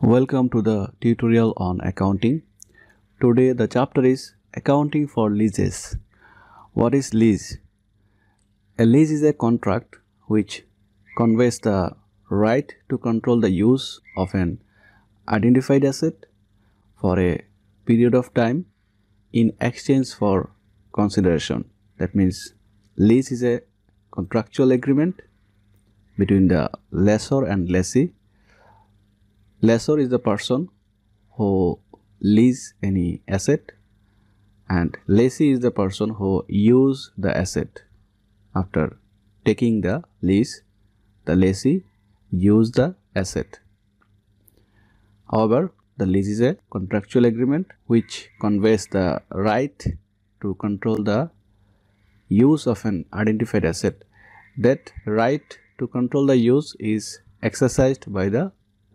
Welcome to the tutorial on accounting. Today the chapter is accounting for leases. What is lease? A lease is a contract which conveys the right to control the use of an identified asset for a period of time in exchange for consideration. That means lease is a contractual agreement between the lessor and lessee. Lessor is the person who lease any asset, and lessee is the person who use the asset. After taking the lease, the lessee use the asset. However, the lease is a contractual agreement which conveys the right to control the use of an identified asset. That right to control the use is exercised by the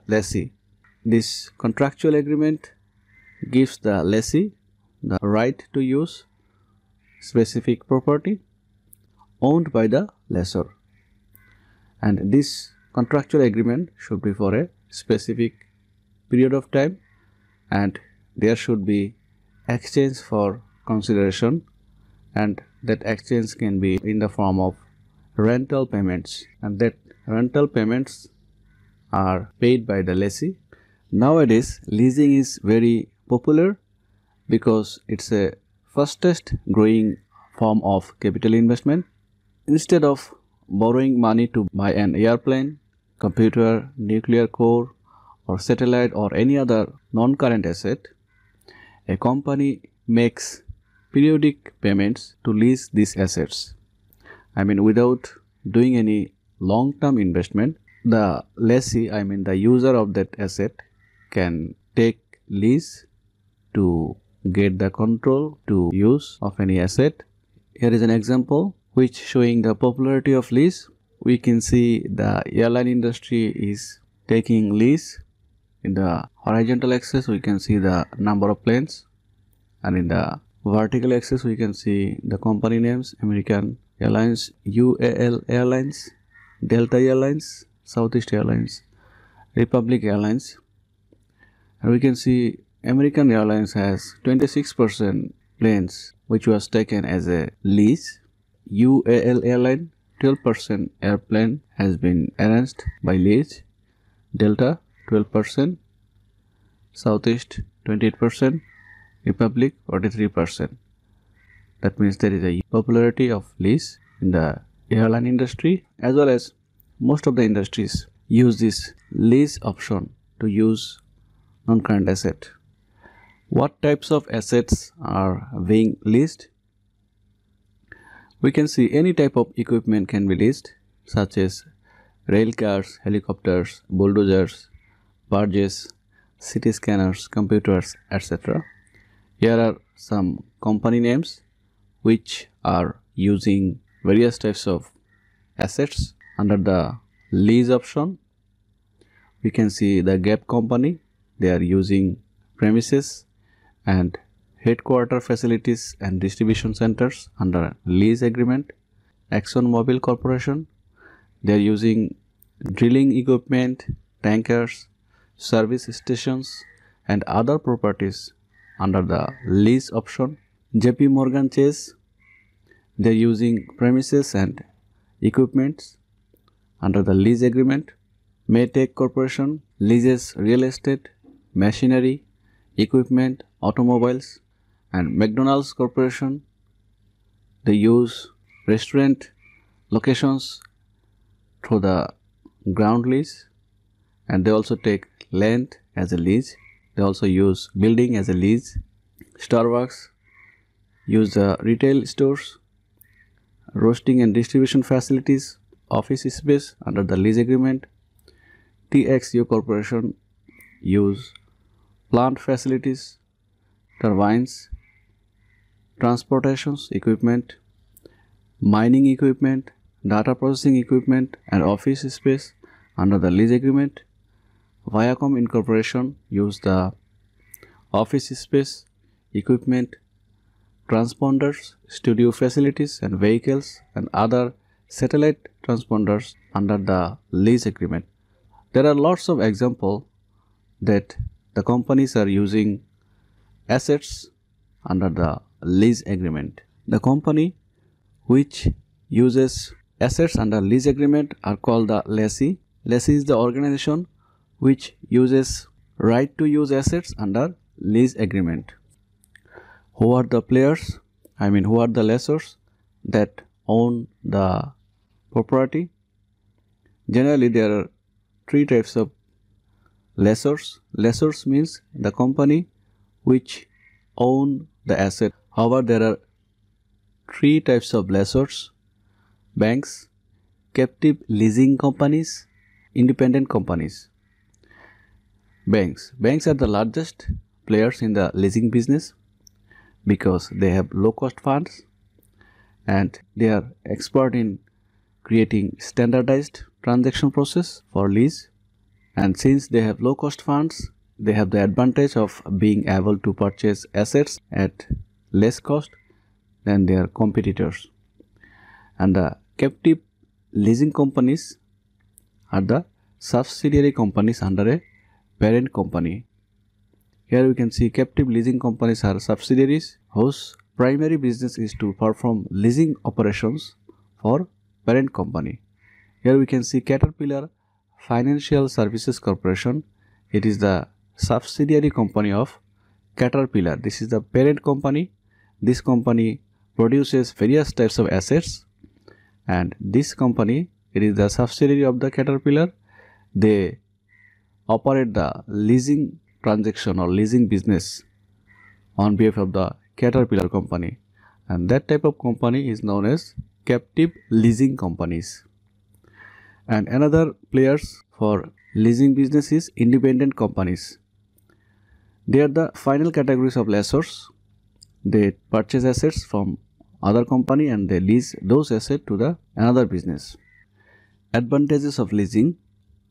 lessee. This contractual agreement gives the lessee the right to use specific property owned by the lessor, and this contractual agreement should be for a specific period of time, and there should be exchange for consideration, and that exchange can be in the form of rental payments, and that rental payments are paid by the lessee. Nowadays, leasing is very popular because it's a fastest growing form of capital investment. Instead of borrowing money to buy an airplane, computer, nuclear core, or satellite, or any other non-current asset, a company makes periodic payments to lease these assets. Without doing any long-term investment, the lessee, the user of that asset, can take lease to get the control to use of any asset. Here is an example which showing the popularity of lease. We can see the airline industry is taking lease. In the horizontal axis we can see the number of planes, and in the vertical axis we can see the company names: American Airlines, UAL Airlines, Delta Airlines, Southeast Airlines, Republic Airlines. And we can see American Airlines has 26% planes which was taken as a lease. UAL Airline 12% airplane has been arranged by lease. Delta 12%, Southeast 28%, Republic 43%. That means there is a popularity of lease in the airline industry, as well as most of the industries use this lease option to use non-current asset. What types of assets are being leased? We can see any type of equipment can be leased, such as rail cars, helicopters, bulldozers, barges, CT scanners, computers, etc. Here are some company names which are using various types of assets under the lease option. We can see the Gap company. They are using premises and headquarter facilities and distribution centers under lease agreement. ExxonMobil Corporation, they are using drilling equipment, tankers, service stations, and other properties under the lease option. JP Morgan Chase, they are using premises and equipments under the lease agreement. Maytech Corporation leases real estate, machinery, equipment, automobiles. And McDonald's Corporation, they use restaurant locations through the ground lease, and they also take land as a lease. They also use building as a lease. Starbucks use the retail stores, roasting and distribution facilities, office space under the lease agreement. TXU Corporation use plant facilities, turbines, transportations equipment, mining equipment, data processing equipment, and office space under the lease agreement. Viacom Incorporation use the office space, equipment, transponders, studio facilities and vehicles and other satellite transponders under the lease agreement. There are lots of examples that the companies are using assets under the lease agreement. The company which uses assets under lease agreement are called the lessee. Lessee is the organization which uses right to use assets under lease agreement. Who are the players? Who are the lessors that own the property? Generally, there are three types of lessors. Lessors means the company which own the asset. However, there are three types of lessors: banks, captive leasing companies, independent companies. Banks are the largest players in the leasing business because they have low cost funds and they are expert in creating standardized transaction process for lease. And since they have low cost funds, they have the advantage of being able to purchase assets at less cost than their competitors. And the captive leasing companies are the subsidiary companies under a parent company. Here we can see captive leasing companies are subsidiaries whose primary business is to perform leasing operations for parent company. Here we can see Caterpillar Financial Services Corporation. It is the subsidiary company of Caterpillar. This is the parent company. This company produces various types of assets, and this company, it is the subsidiary of the Caterpillar. They operate the leasing transaction or leasing business on behalf of the Caterpillar company, and that type of company is known as captive leasing companies. And another players for leasing business is independent companies. They are the final categories of lessors. They purchase assets from other company and they lease those assets to the another business. Advantages of leasing.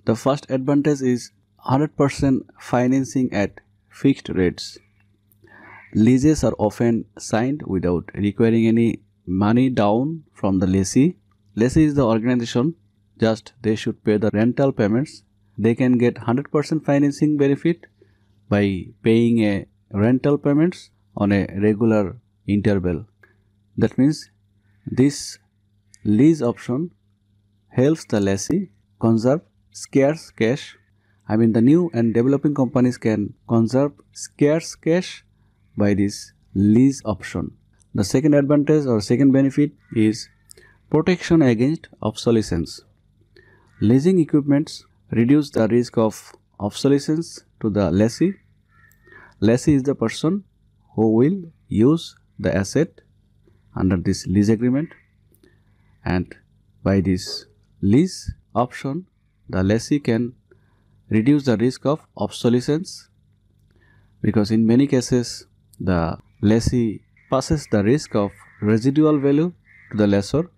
The first advantage is 100% financing at fixed rates. Leases are often signed without requiring any money down from the lessee. Lessee is the organization, just they should pay the rental payments. They can get 100% financing benefit by paying a rental payments on a regular interval. That means this lease option helps the lessee conserve scarce cash. The new and developing companies can conserve scarce cash by this lease option. The second advantage or second benefit is protection against obsolescence. Leasing equipments reduce the risk of obsolescence to the lessee. Lessee is the person who will use the asset under this lease agreement, and by this lease option the lessee can reduce the risk of obsolescence, because in many cases the lessee passes the risk of residual value to the lessor.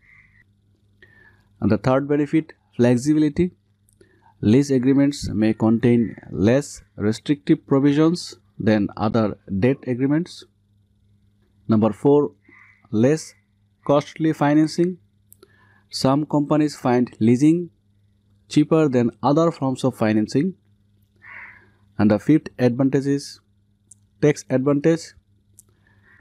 And the third benefit, flexibility. Lease agreements may contain less restrictive provisions than other debt agreements. Number 4, less costly financing. Some companies find leasing cheaper than other forms of financing. And the fifth advantage is tax advantage.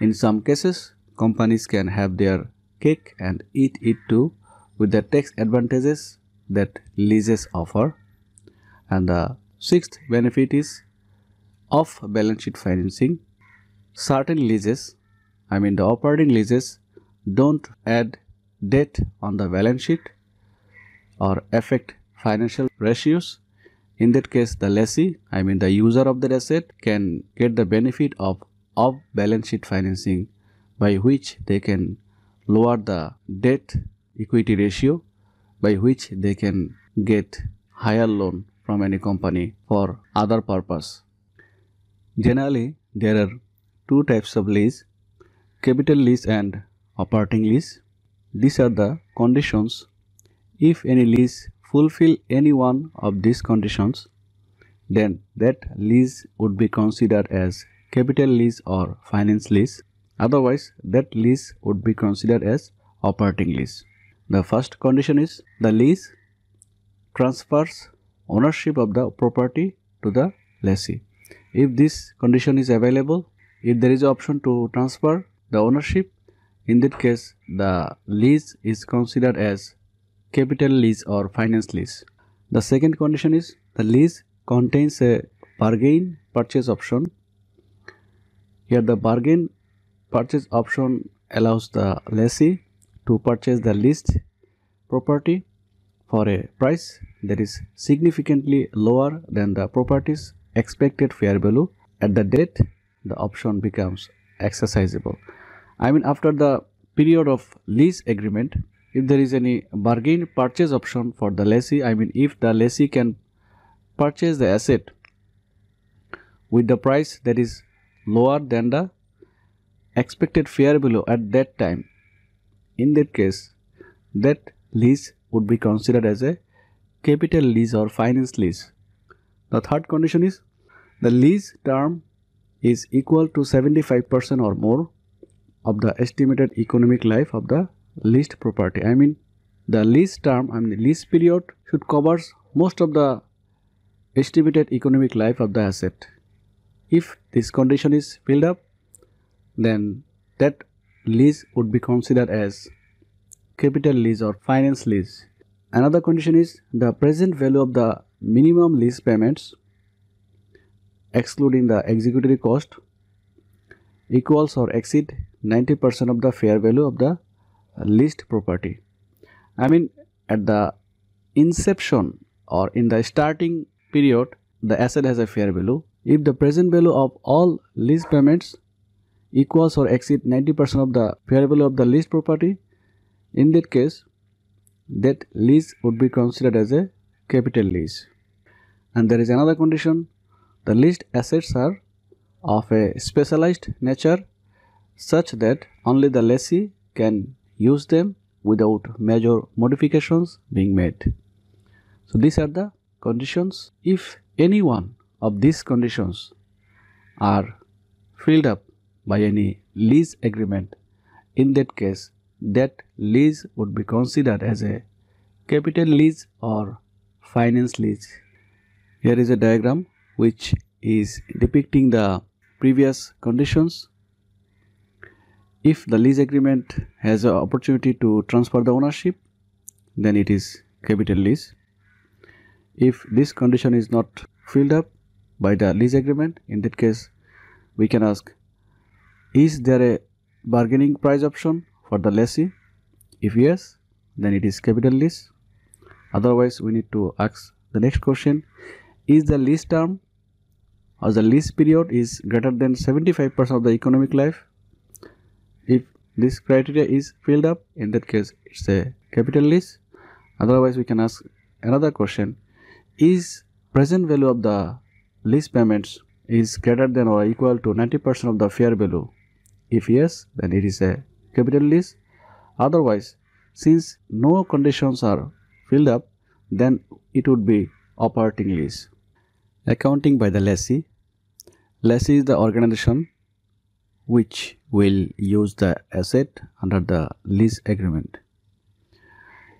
In some cases, companies can have their cake and eat it too with the tax advantages that leases offer. And the sixth benefit is off-balance sheet financing. Certain leases, the operating leases, don't add debt on the balance sheet or affect financial ratios. In that case, the lessee, the user of the asset, can get the benefit of off-balance sheet financing, by which they can lower the debt equity ratio, by which they can get higher loan from any company for other purpose. Generally, there are two types of lease: capital lease and operating lease. These are the conditions. If any lease fulfill any one of these conditions, then that lease would be considered as capital lease or finance lease. Otherwise, that lease would be considered as operating lease. The first condition is the lease transfers ownership of the property to the lessee. If this condition is available, if there is an option to transfer the ownership, in that case the lease is considered as capital lease or finance lease. The second condition is the lease contains a bargain purchase option. Here the bargain purchase option allows the lessee to purchase the leased property for a price that is significantly lower than the property's expected fair value at the date the option becomes exercisable. I mean, after the period of lease agreement, if there is any bargain purchase option for the lessee, I mean, if the lessee can purchase the asset with the price that is lower than the expected fair value at that time, in that case, that lease would be considered as a capital lease or finance lease. The third condition is the lease term is equal to 75% or more of the estimated economic life of the leased property. I mean, the lease term, the lease period should cover most of the estimated economic life of the asset. If this condition is filled up, then that lease would be considered as capital lease or finance lease. Another condition is the present value of the minimum lease payments excluding the executory cost equals or exceed 90% of the fair value of the leased property. I mean, at the inception or in the starting period, the asset has a fair value. If the present value of all lease payments equals or exceed 90% of the fair value of the leased property, in that case, that lease would be considered as a capital lease. And there is another condition: the leased assets are of a specialized nature such that only the lessee can use them without major modifications being made. So these are the conditions. If any one of these conditions are filled up by any lease agreement, in that case that lease would be considered as a capital lease or finance lease. Here is a diagram which is depicting the previous conditions. If the lease agreement has an opportunity to transfer the ownership, then it is capital lease. If this condition is not filled up by the lease agreement, in that case we can ask, is there a bargaining price option for the lessee? If yes, then it is capital lease. Otherwise, we need to ask the next question: is the lease term or the lease period is greater than 75% of the economic life? If this criteria is filled up, in that case it's a capital lease. Otherwise, we can ask another question: is present value of the lease payments is greater than or equal to 90% of the fair value? If yes, then it is a capital lease. Otherwise, since no conditions are filled up, then it would be operating lease. Accounting by the lessee. Lessee is the organization which will use the asset under the lease agreement.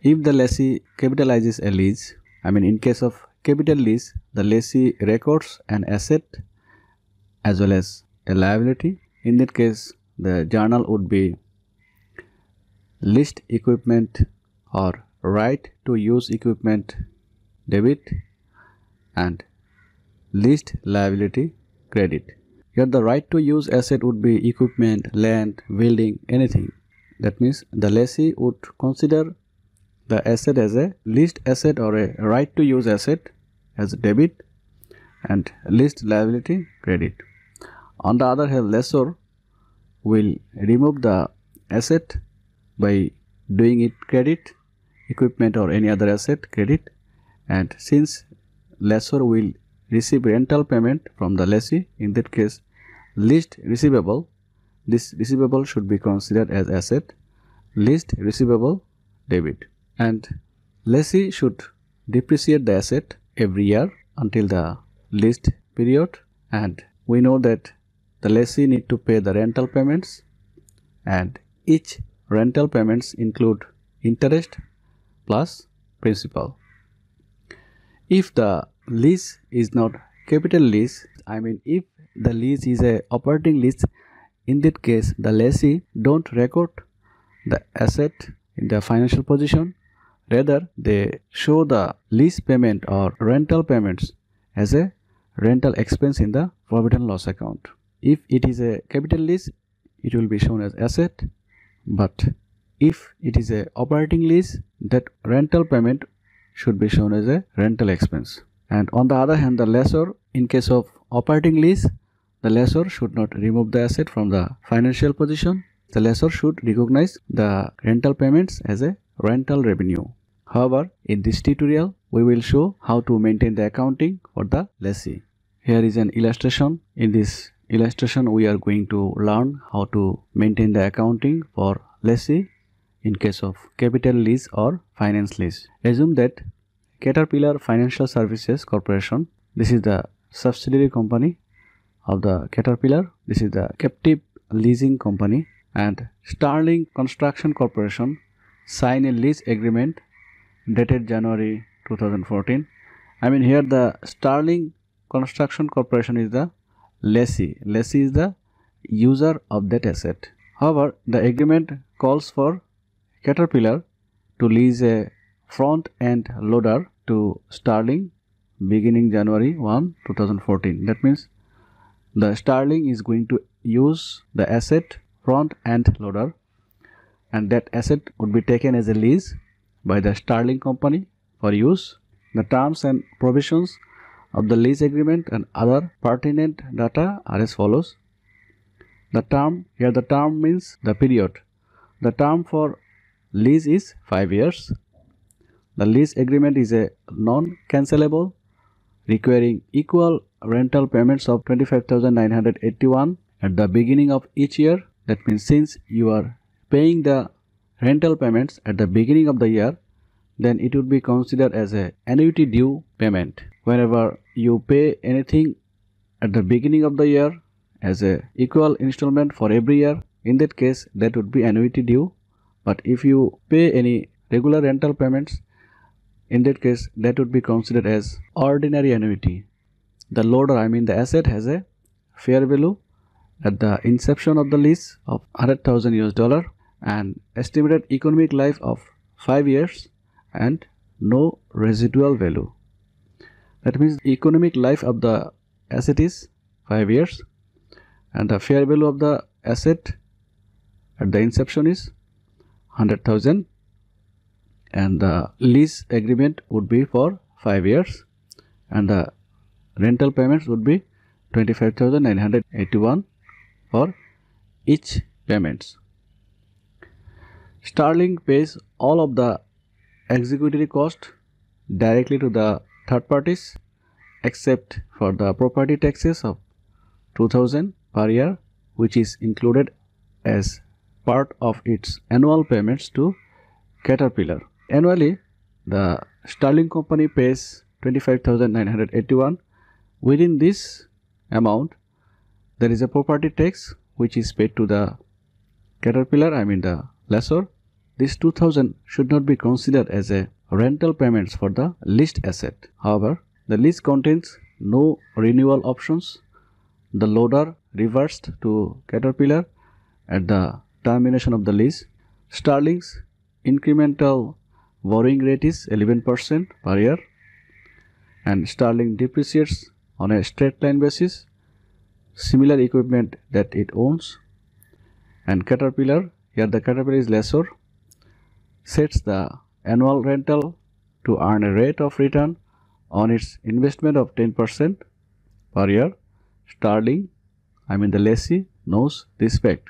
If the lessee capitalizes a lease, in case of capital lease, the lessee records an asset as well as a liability. In that case, the journal would be leased equipment or right to use equipment debit and leased liability credit. Here the right to use asset would be equipment, land, building, anything. That means the lessee would consider the asset as a leased asset or a right to use asset as debit and leased liability credit. On the other hand, lessor will remove the asset by doing it credit, equipment or any other asset credit, and since lessor will receive rental payment from the lessee, in that case leased receivable, this receivable should be considered as asset, leased receivable debit, and lessee should depreciate the asset every year until the leased period, and we know that the lessee need to pay the rental payments and each rental payments include interest plus principal. If the lease is not capital lease, if the lease is a operating lease, in that case the lessee don't record the asset in the financial position. Rather, they show the lease payment or rental payments as a rental expense in the profit and loss account. If it is a capital lease, it will be shown as asset, but if it is a operating lease, that rental payment should be shown as a rental expense. And on the other hand, the lessor, in case of operating lease, the lessor should not remove the asset from the financial position. The lessor should recognize the rental payments as a rental revenue. However, in this tutorial, we will show how to maintain the accounting for the lessee. Here is an illustration. In this illustration, we are going to learn how to maintain the accounting for lessee in case of capital lease or finance lease. Assume that Caterpillar Financial Services Corporation, this is the subsidiary company of the Caterpillar, this is the captive leasing company, and Sterling Construction Corporation sign a lease agreement dated January 2014. Here the Sterling Construction Corporation is the lessee. Lessee is the user of that asset. However, the agreement calls for Caterpillar to lease a front-end loader to Sterling beginning January 1, 2014. That means the Sterling is going to use the asset front-end loader, and that asset would be taken as a lease by the Sterling company for use. The terms and provisions of the lease agreement and other pertinent data are as follows. The term means the period. The term for lease is 5 years. The lease agreement is a non-cancelable, requiring equal rental payments of 25,981 at the beginning of each year. That means since you are paying the rental payments at the beginning of the year, then it would be considered as an annuity due payment. Whenever you pay anything at the beginning of the year as a equal installment for every year, in that case that would be annuity due. But if you pay any regular rental payments, in that case that would be considered as ordinary annuity. The loader, the asset, has a fair value at the inception of the lease of $100,000 and estimated economic life of 5 years and no residual value. That means economic life of the asset is 5 years and the fair value of the asset at the inception is 100,000, and the lease agreement would be for 5 years and the rental payments would be 25,981 for each payments. Sterling pays all of the executory cost directly to the third parties except for the property taxes of 2,000 per year, which is included as part of its annual payments to Caterpillar. Annually, the Sterling company pays 25,981. Within this amount, there is a property tax which is paid to the Caterpillar, the lessor. This 2,000 should not be considered as a rental payments for the leased asset. However, the lease contains no renewal options. The loader reversed to Caterpillar at the termination of the lease. Sterling's incremental borrowing rate is 11% per year, and Sterling depreciates on a straight line basis similar equipment that it owns, and Caterpillar, here the Caterpillar is lessor, sets the annual rental to earn a rate of return on its investment of 10% per year. Sterling, the lessee, knows this fact.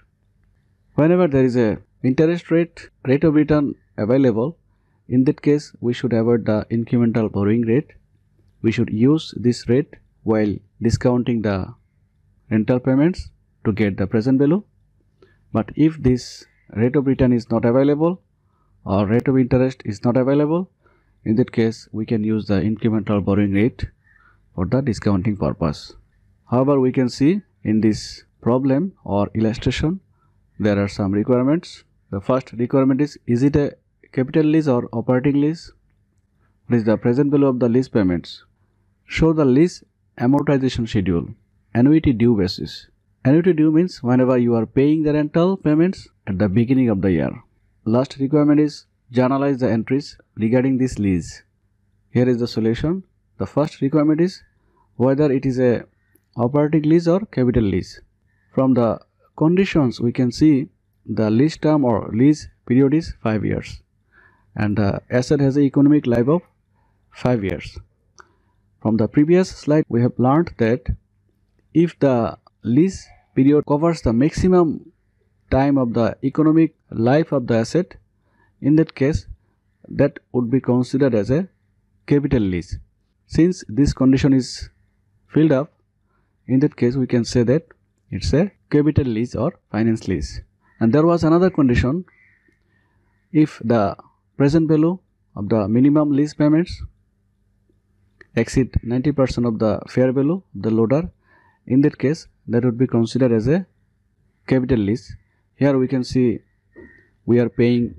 Whenever there is a interest rate of return available, in that case we should avoid the incremental borrowing rate. We should use this rate while discounting the rental payments to get the present value. But if this rate of return is not available or rate of interest is not available, in that case we can use the incremental borrowing rate for the discounting purpose. However, we can see in this problem or illustration there are some requirements. The first requirement is it a capital lease or operating lease? What is the present value of the lease payments? Show the lease amortization schedule. Annuity due basis. Annuity due means whenever you are paying the rental payments at the beginning of the year. Last requirement is journalize the entries regarding this lease. Here is the solution. The first requirement is whether it is a operating lease or capital lease. From the conditions we can see the lease term or lease period is 5 years and the asset has an economic life of 5 years. From the previous slide we have learned that if the lease period covers the maximum time of the economic life of the asset, in that case that would be considered as a capital lease. Since this condition is filled up, in that case we can say that it's a capital lease or finance lease. And there was another condition, if the present value of the minimum lease payments exceed 90% of the fair value of the loader, in that case that would be considered as a capital lease. Here we can see we are paying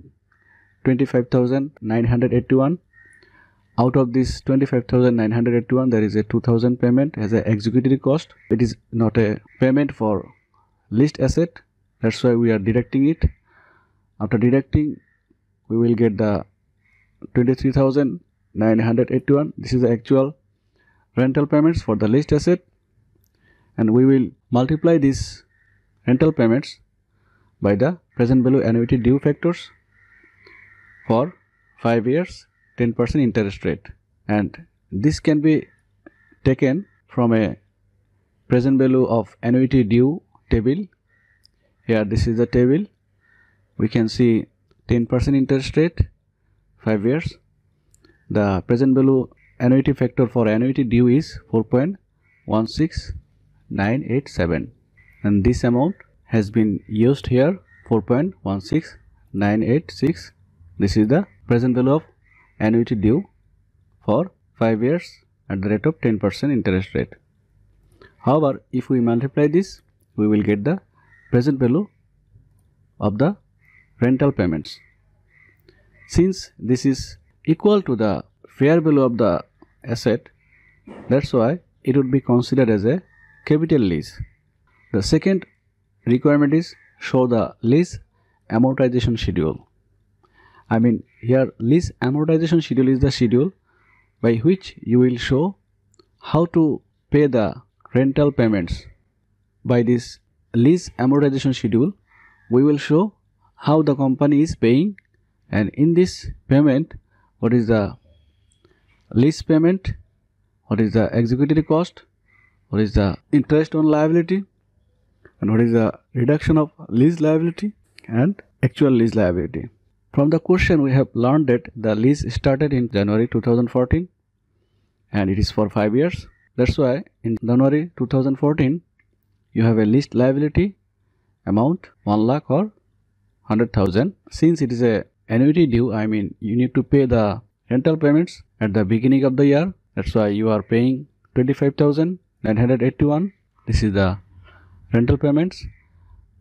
25,981. Out of this 25,981 there is a 2,000 payment as an executory cost. It is not a payment for leased asset, that's why we are deducting it. After deducting we will get the 23,981. This is the actual rental payments for the leased asset, and we will multiply these rental payments by the present value annuity due factors for 5 years 10% interest rate, and this can be taken from a present value of annuity due table. Here this is the table. We can see 10% interest rate 5 years. The present value annuity factor for annuity due is 4.16987, and this amount has been used here, 4.16986. This is the present value of annuity due for 5 years at the rate of 10% interest rate. However, if we multiply this, we will get the present value of the rental payments. Since this is equal to the fair value of the asset, that's why it would be considered as a capital lease. The second requirement is show the lease amortization schedule. Here lease amortization schedule is the schedule by which you will show how to pay the rental payments. By this lease amortization schedule we will show how the company is paying, and in this payment what is the lease payment, what is the executory cost, what is the interest on liability, and what is the reduction of lease liability and actual lease liability. From the question we have learned that the lease started in January 2014 and it is for 5 years. That's why in January 2014 you have a lease liability amount 1 lakh or 100,000. Since it is a annuity due, you need to pay the rental payments at the beginning of the year. That's why you are paying 25,981. This is the rental payments.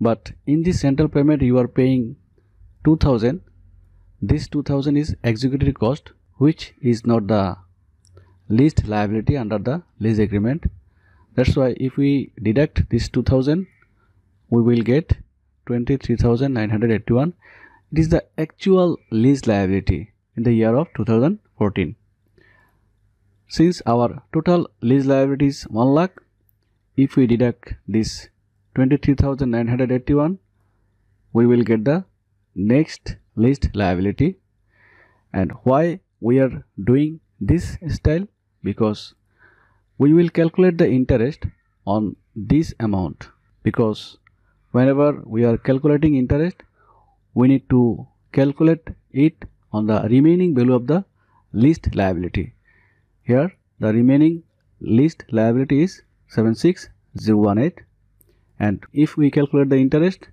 But in this rental payment you are paying 2,000. This 2,000 is executory cost, which is not the leased liability under the lease agreement. That's why if we deduct this 2,000 we will get 23,981. It is the actual lease liability in the year of 2014. Since our total lease liability is 1 lakh, if we deduct this 23,981 we will get the next leased liability. And why we are doing this style? Because we will calculate the interest on this amount, because whenever we are calculating interest we need to calculate it on the remaining value of the leased liability. Here the remaining leased liability is 76018, and if we calculate the interest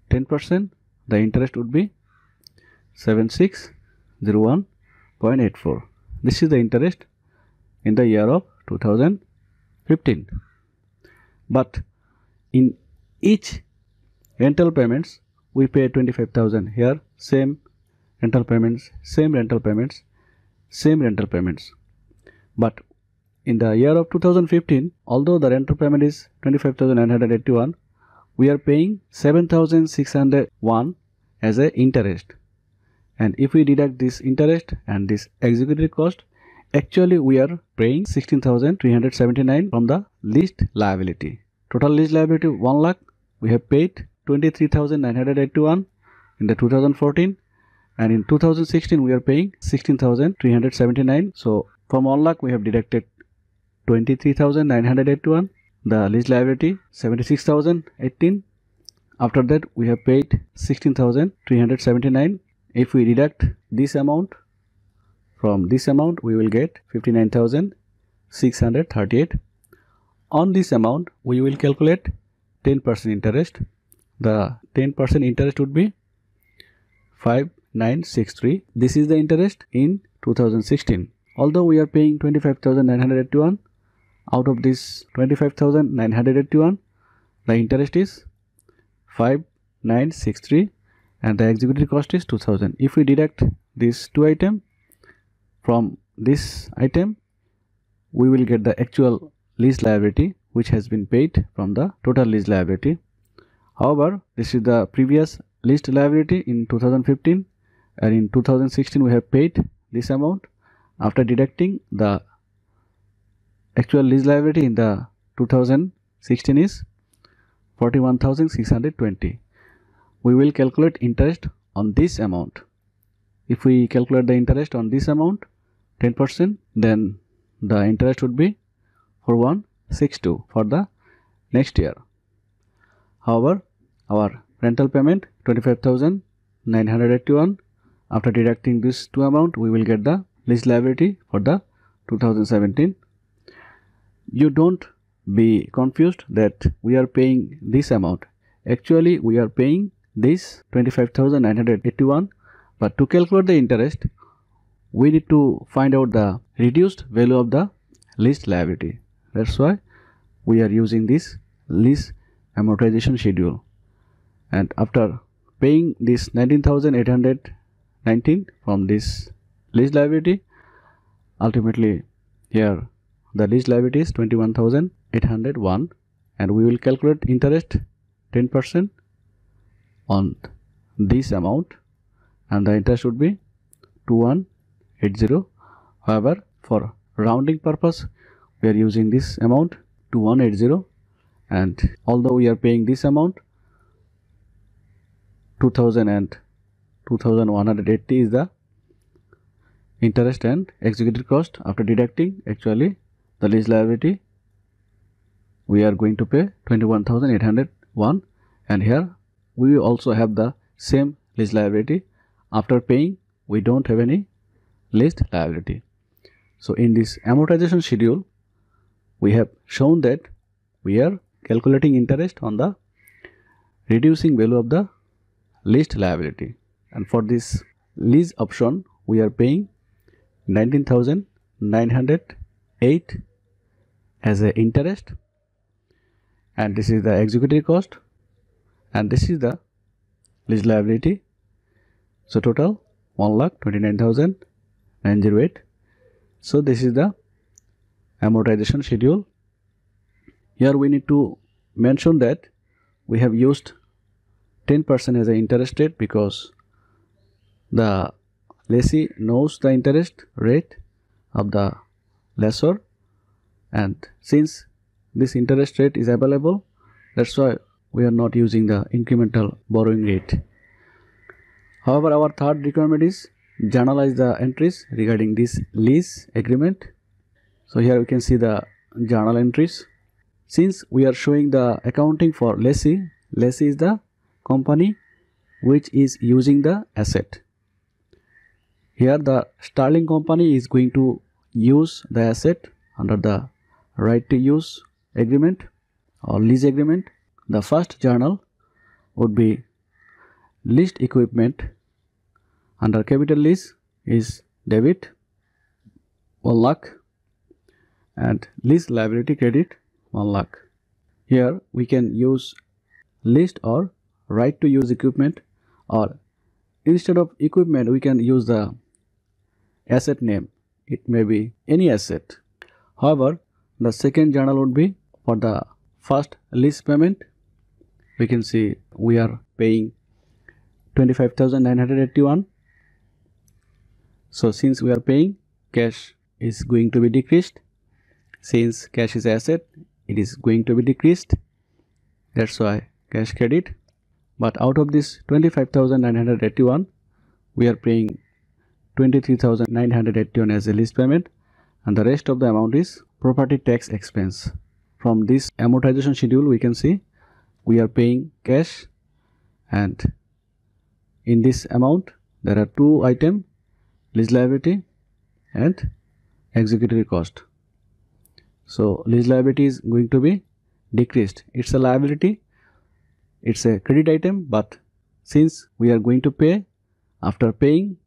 10%, the interest would be 7601.84. This is the interest in the year of 2015. But in each rental payments, we pay 25,000. Here same rental payments, same rental payments, same rental payments. But in the year of 2015, although the rental payment is 25,981, we are paying 7,601 as a interest. And if we deduct this interest and this executive cost, actually we are paying 16,379 from the leased liability. Total lease liability 1 lakh. We have paid 23,981 in the 2014, and in 2016 we are paying 16,379. So from 1 lakh we have deducted 23,981, the lease liability 76,018. After that we have paid 16,379. If we deduct this amount from this amount, we will get 59,638. On this amount we will calculate 10% interest. The 10% interest would be 5963. This is the interest in 2016. Although we are paying 25,981, out of this 25,981, the interest is 5963 and the executive cost is 2,000. If we deduct these two items from this item, we will get the actual lease liability which has been paid from the total lease liability. However, this is the previous leased liability in 2015, and in 2016 we have paid this amount. After deducting the actual lease liability in the 2016 is 41,620. We will calculate interest on this amount. If we calculate the interest on this amount 10%, then the interest would be 4162 for the next year. However, our rental payment 25,981. After deducting this two amount, we will get the lease liability for the 2017. You don't be confused that we are paying this amount. Actually, we are paying this 25,981, but to calculate the interest, we need to find out the reduced value of the leased liability. That's why we are using this lease amortization schedule. And after paying this 19,819 from this lease liability, ultimately here the lease liability is 21,801, and we will calculate interest 10% on this amount, and the interest would be 2180. However, for rounding purpose, we are using this amount 2180, and although we are paying this amount 2,000 and 2,180 is the interest and executive cost. After deducting actually the lease liability, we are going to pay 21,801, and here we also have the same lease liability. After paying, we don't have any leased liability. So in this amortization schedule, we have shown that we are calculating interest on the reducing value of the leased liability, and for this lease option we are paying 19,908 as a interest, and this is the executive cost, and this is the lease liability. So total 1,29,908. So this is the amortization schedule. Here we need to mention that we have used 10% as an interest rate because the lessee knows the interest rate of the lessor, and since this interest rate is available, that's why we are not using the incremental borrowing rate. However, our third requirement is journalize the entries regarding this lease agreement. So here we can see the journal entries. Since we are showing the accounting for lessee, lessee is the company which is using the asset. Here the Sterling company is going to use the asset under the right to use agreement or lease agreement. The first journal would be leased equipment. Under capital lease is debit 1 lakh and lease liability credit 1 lakh. Here we can use leased or right to use equipment, or instead of equipment we can use the asset name. It may be any asset. However, the second journal would be for the first lease payment. We can see we are paying 25,981. So since we are paying, cash is going to be decreased. Since cash is asset, it is going to be decreased. That's why cash credit. But out of this 25,981, we are paying 23,981 as a lease payment, and the rest of the amount is property tax expense. From this amortization schedule we can see we are paying cash, and in this amount there are two items, lease liability and executory cost. So lease liability is going to be decreased. It's a liability, it's a credit item, but since we are going to pay, after paying,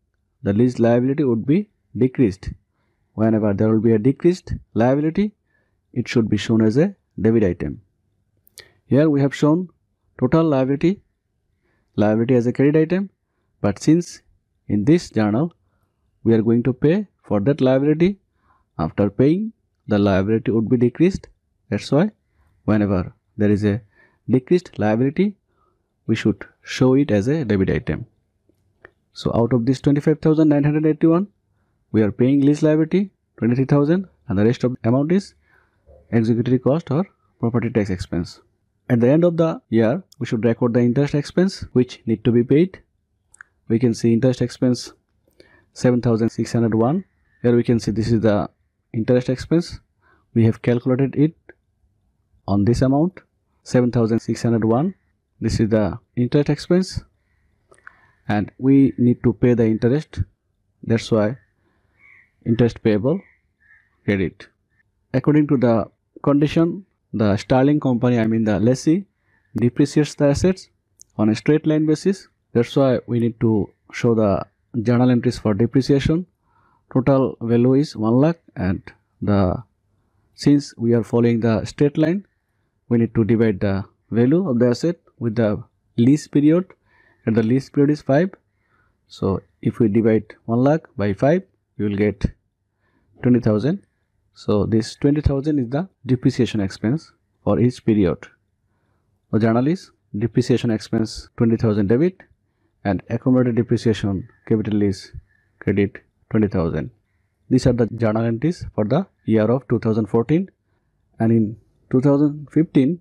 the lease liability would be decreased. Whenever there will be a decreased liability, it should be shown as a debit item. Here we have shown total liability as a credit item, but since in this journal we are going to pay for that liability, after paying the liability would be decreased. That's why whenever there is a decreased liability, we should show it as a debit item. So out of this 25,981, we are paying lease liability 23,000, and the rest of the amount is executory cost or property tax expense. At the end of the year, we should record the interest expense which need to be paid. We can see interest expense 7,601. Here we can see this is the interest expense. We have calculated it on this amount 7,601. This is the interest expense, and we need to pay the interest. That's why interest payable credit. According to the condition, the Starling company, the lessee, depreciates the assets on a straight line basis. That's why we need to show the journal entries for depreciation. Total value is 1 lakh, and since we are following the straight line, we need to divide the value of the asset with the lease period, and the lease period is 5. So if we divide 1 lakh by 5, we will get 20,000. So this 20,000 is the depreciation expense for each period. The journal is depreciation expense 20,000 debit, and accumulated depreciation capital lease credit 20,000. These are the journal entries for the year of 2014, and in 2015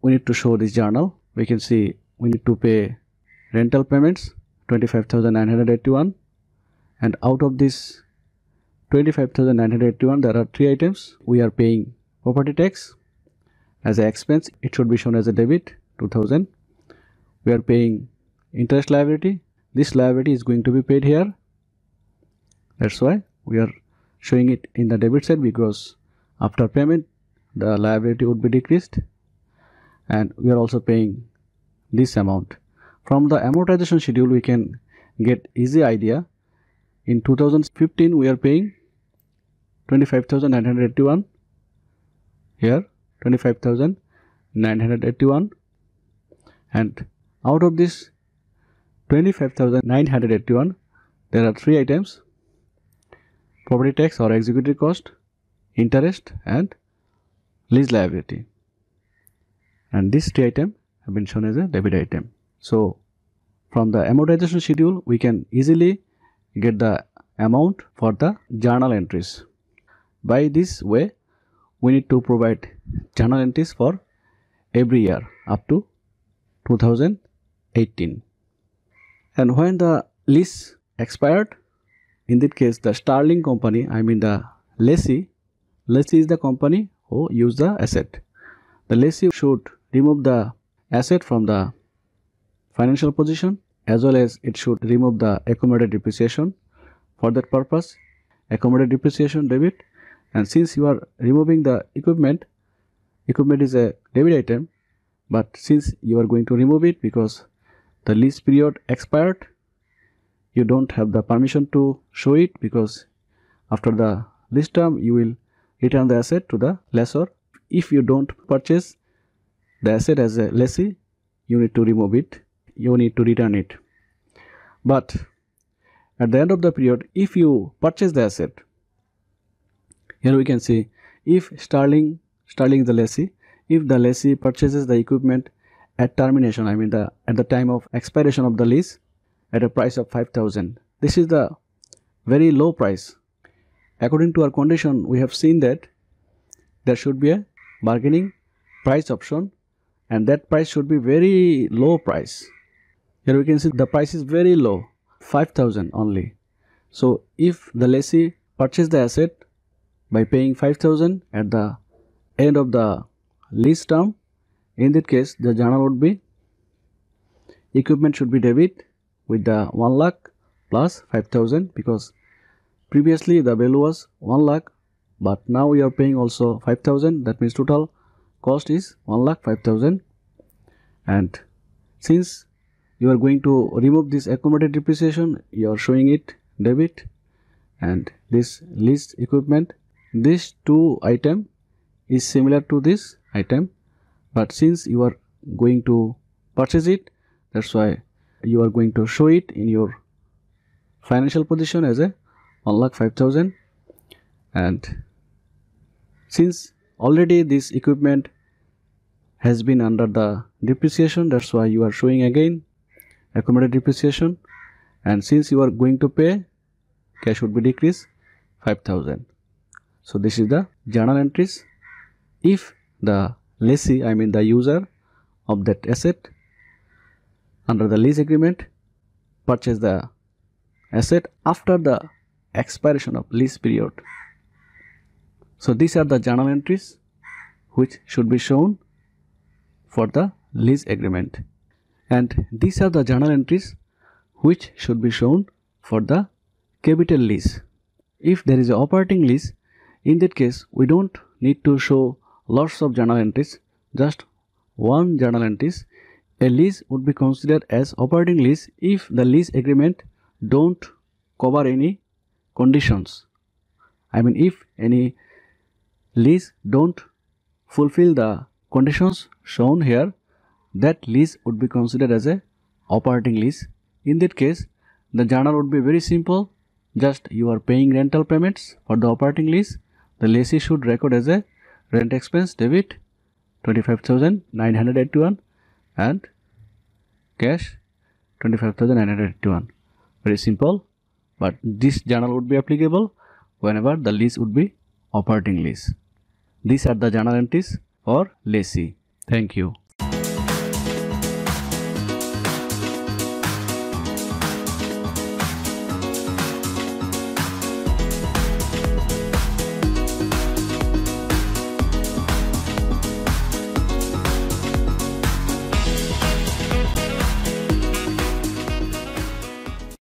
we need to show this journal. We can see we need to pay rental payments 25,981, and out of this 25,981 there are 3 items. We are paying property tax as an expense. It should be shown as a debit 2,000. We are paying interest liability. This liability is going to be paid here. That's why we are showing it in the debit side, because after payment the liability would be decreased. And we are also paying this amount. From the amortization schedule we can get easy idea. In 2015 we are paying 25,981. Here 25,981, and out of this 25,981 there are 3 items: property tax or executory cost, interest, and lease liability, and these 3 items have been shown as a debit item. So from the amortization schedule we can easily get the amount for the journal entries. By this way we need to provide journal entries for every year up to 2018. And when the lease expired, in that case the Starling company, the lessee is the company who use the asset. The lessee should remove the asset from the financial position, as well as it should remove the accumulated depreciation. For that purpose, accumulated depreciation debit. And since you are removing the equipment is a debit item, but since you are going to remove it because the lease period expired, you don't have the permission to show it, because after the lease term you will return the asset to the lessor. If you don't purchase the asset as a lessee, you need to remove it you need to return it. But at the end of the period, if you purchase the asset, here we can see if Sterling is the lessee, if the lessee purchases the equipment at termination, I mean at the time of expiration of the lease, at a price of 5,000. This is the very low price. According to our condition, we have seen that there should be a bargaining price option, and that price should be very low price. Here we can see the price is very low, 5,000 only. So if the lessee purchased the asset by paying 5,000 at the end of the lease term, in that case the journal would be equipment should be debit with the 1 lakh plus 5,000, because previously the value was 1 lakh, but now we are paying also 5,000. That means total cost is 1 lakh 5,000. And since you are going to remove this accumulated depreciation, you are showing it debit, and this leased equipment, this two item is similar to this item, but since you are going to purchase it, that's why you are going to show it in your financial position as a 1 lakh 5,000. And since already this equipment has been under the depreciation, that's why you are showing again accumulated depreciation. And since you are going to pay, cash would be decreased 5,000. So this is the journal entries. If the lessee, I mean the user of that asset under the lease agreement, purchase the asset after the expiration of lease period. So these are the journal entries which should be shown for the lease agreement, and these are the journal entries which should be shown for the capital lease. If there is an operating lease, in that case we don't need to show lots of journal entries, just one journal entries. A lease would be considered as operating lease if the lease agreement don't cover any conditions. I mean, if any lease don't fulfill the conditions shown here, that lease would be considered as a operating lease. In that case, the journal would be very simple. Just you are paying rental payments for the operating lease. The lessee should record as a rent expense debit 25,981 and cash 25,981. Very simple, but this journal would be applicable whenever the lease would be operating lease. These are the journal entries for lessee. Thank you.